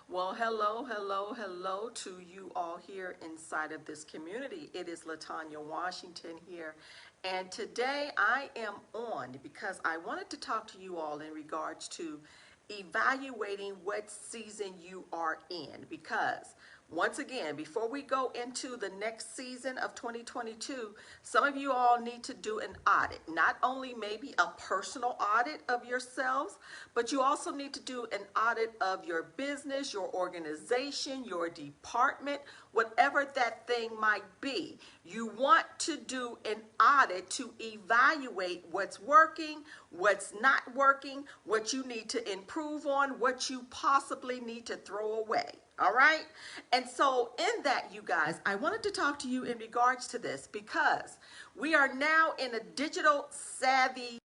Well, hello to you all here inside of this community. It is Latanya Washington here, and today I am on because I wanted to talk to you all in regards to evaluating what season you are in. Because once again, before we go into the next season of 2022, some of you all need to do an audit. Not only maybe a personal audit of yourselves, but you also need to do an audit of your business, your organization, your department, whatever that thing might be. You want to do an audit to evaluate what's working, what's not working, what you need to improve on, what you possibly need to throw away. All right. And so in that, you guys, I wanted to talk to you in regards to this because we are now in a digital savvy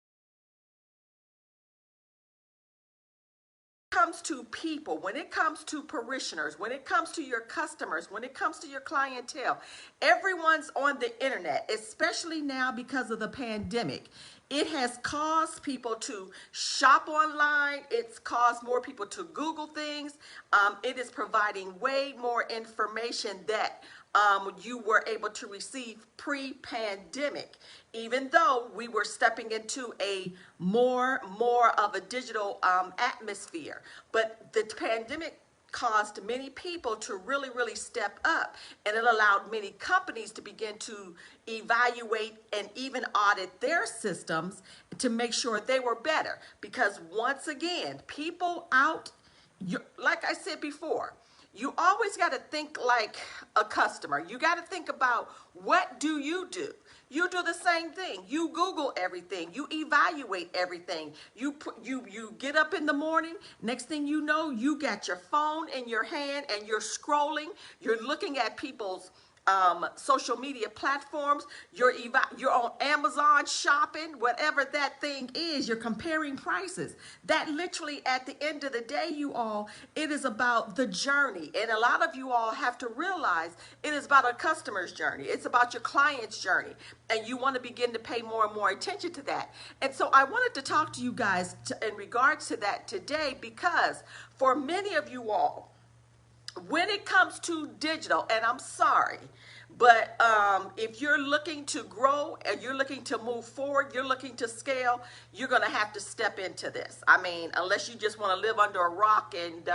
comes to people, when it comes to parishioners, when it comes to your customers, when it comes to your clientele, everyone's on the internet, especially now because of the pandemic. It has caused people to shop online. It's caused more people to Google things. It is providing way more information that you were able to receive pre-pandemic, even though we were stepping into a more of a digital atmosphere. But the pandemic caused many people to really step up, and it allowed many companies to begin to evaluate and even audit their systems to make sure they were better. Because once again, people out, like I said before, you always got to think like a customer. You got to think about, what do? You do the same thing. You Google everything. You evaluate everything. You get up in the morning. Next thing you know, you got your phone in your hand and you're scrolling. You're looking at people's social media platforms. You're on Amazon shopping, whatever that thing is. You're comparing prices. That literally, at the end of the day, you all, it is about the journey. And a lot of you all have to realize it is about a customer's journey. It's about your client's journey. And you want to begin to pay more and more attention to that. And so I wanted to talk to you guys in regards to that today, because for many of you all, when it comes to digital, and I'm sorry, but if you're looking to grow and you're looking to move forward, you're looking to scale, you're going to have to step into this. I mean, unless you just want to live under a rock and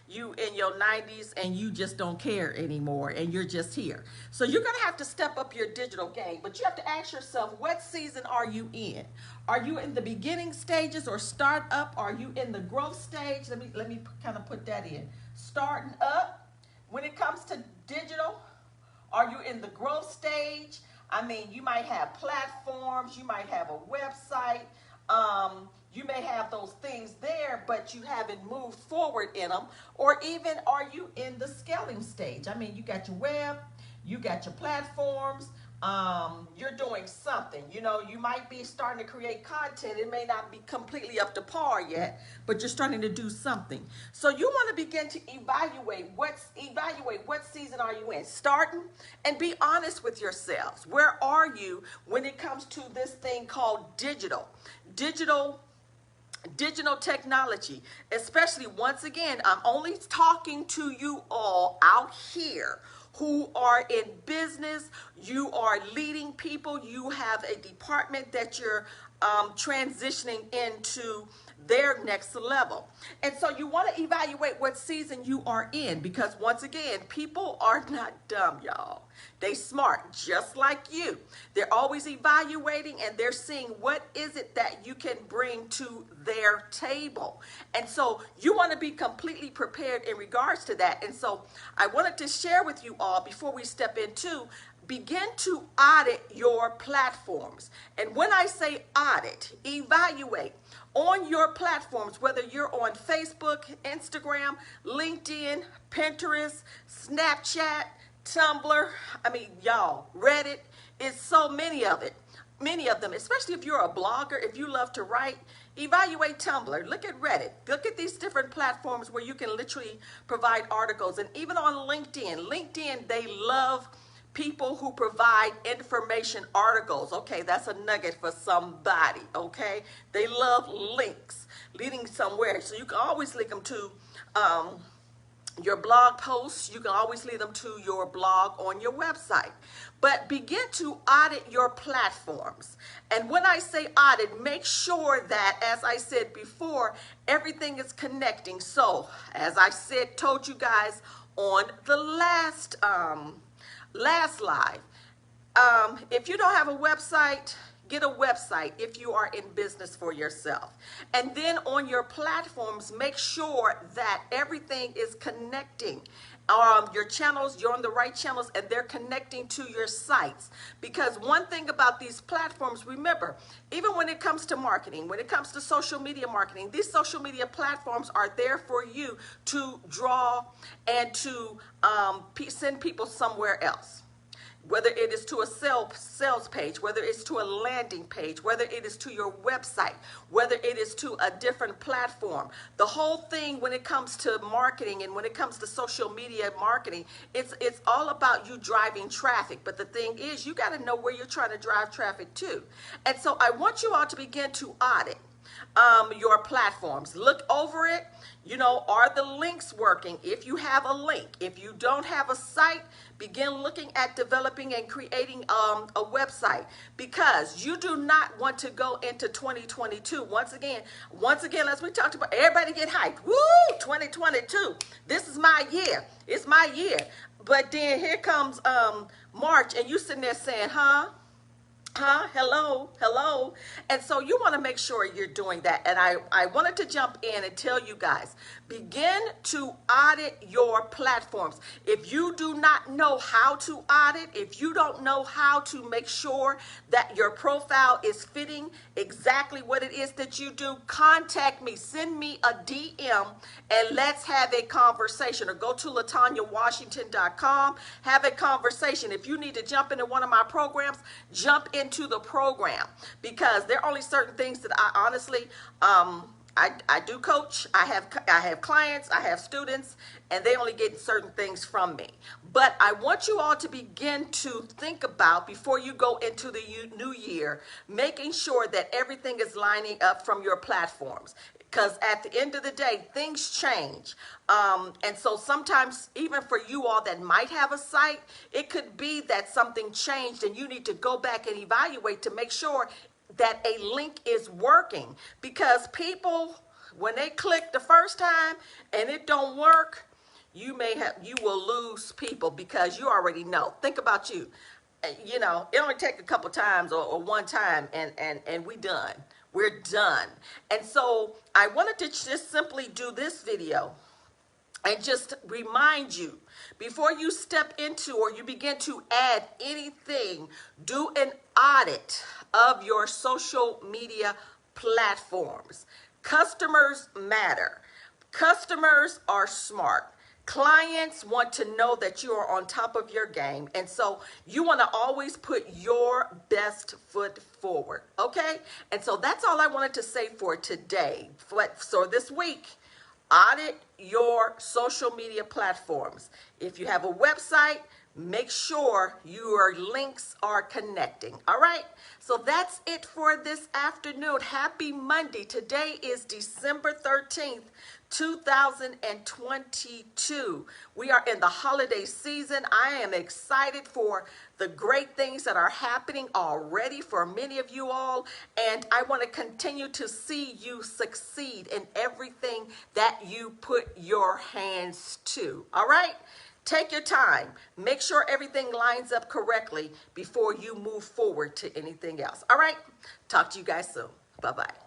you in your 90s and you just don't care anymore and you're just here. So you're going to have to step up your digital game, but you have to ask yourself, what season are you in? Are you in the beginning stages or start up? Are you in the growth stage? Let me kind of put that in. Starting up. When it comes to digital, are you in the growth stage? I mean, you might have platforms, you might have a website, you may have those things there, but you haven't moved forward in them. Or even, are you in the scaling stage? I mean, you got your web, you got your platforms, you're doing something. You know, you might be starting to create content. It may not be completely up to par yet, but you're starting to do something. So you want to begin to evaluate what season are you in. Starting, and be honest with yourselves. Where are you when it comes to this thing called digital technology? Especially, once again, I'm only talking to you all out here who are in business. You are leading people. You have a department that you're transitioning into their next level. And so you want to evaluate what season you are in, because once again, people are not dumb, y'all. They smart, just like you. They're always evaluating, and they're seeing what is it that you can bring to their table. And so you want to be completely prepared in regards to that. And so I wanted to share with you all, before we step into, begin to audit your platforms. And when I say audit, evaluate on your platforms, whether you're on Facebook, Instagram, LinkedIn, Pinterest, Snapchat, Tumblr, I mean, y'all, Reddit, is so many of them, especially if you're a blogger, if you love to write. Evaluate Tumblr, look at Reddit, look at these different platforms where you can literally provide articles. And even on LinkedIn, they love people who provide information articles. Okay, that's a nugget for somebody. Okay, they love links leading somewhere, so you can always link them to your blog posts, you can always lead them to your blog on your website. But begin to audit your platforms. And when I say audit, make sure that, as I said before, everything is connecting. So, as I said, told you guys on the last live, if you don't have a website, get a website if you are in business for yourself. And then on your platforms, make sure that everything is connecting. Your channels, you're on the right channels, and they're connecting to your sites. Because one thing about these platforms, remember, even when it comes to marketing, when it comes to social media marketing, these social media platforms are there for you to draw and to send people somewhere else. Whether it is to a sales page, whether it's to a landing page, whether it is to your website, whether it is to a different platform. The whole thing when it comes to marketing and when it comes to social media marketing, it's all about you driving traffic. But the thing is, you got to know where you're trying to drive traffic to. And so I want you all to begin to audit your platforms. Look over it. Are the links working? If you have a link, if you don't have a site, begin looking at developing and creating a website, because you do not want to go into 2022. Once again, as we talked about, everybody get hyped. Woo! 2022. This is my year. It's my year. But then here comes March, and you sitting there saying, huh? Hello. And so you want to make sure you're doing that. And I wanted to jump in and tell you guys, begin to audit your platforms. If you do not know how to audit, if you don't know how to make sure that your profile is fitting exactly what it is that you do, contact me, send me a DM, and let's have a conversation. Or go to LaTanyaWashington.com, have a conversation. If you need to jump into one of my programs, jump into the program, because there are only certain things that I honestly I do coach. I have clients, I have students, and they only get certain things from me. But I want you all to begin to think about, before you go into the new year, making sure that everything is lining up from your platforms. Because at the end of the day, things change. And so sometimes, even for you all that might have a site, it could be that something changed and you need to go back and evaluate to make sure that a link is working. Because people, when they click the first time and it don't work, you will lose people, because you already know. Think about you. It only take a couple times or one time, and we done. We're done. And so I wanted to just simply do this video and just remind you, before you step into or you begin to add anything, do an audit of your social media platforms. Customers matter. Customers are smart. Clients want to know that you are on top of your game. And so you want to always put your best foot forward. Okay? And so that's all I wanted to say for today. So this week, audit your social media platforms. If you have a website, make sure your links are connecting. All right? So that's it for this afternoon. Happy Monday. Today is December 13th. 2022. We are in the holiday season. I am excited for the great things that are happening already for many of you all, and I want to continue to see you succeed in everything that you put your hands to. All right? Take your time. Make sure everything lines up correctly before you move forward to anything else. All right? Talk to you guys soon. Bye-bye.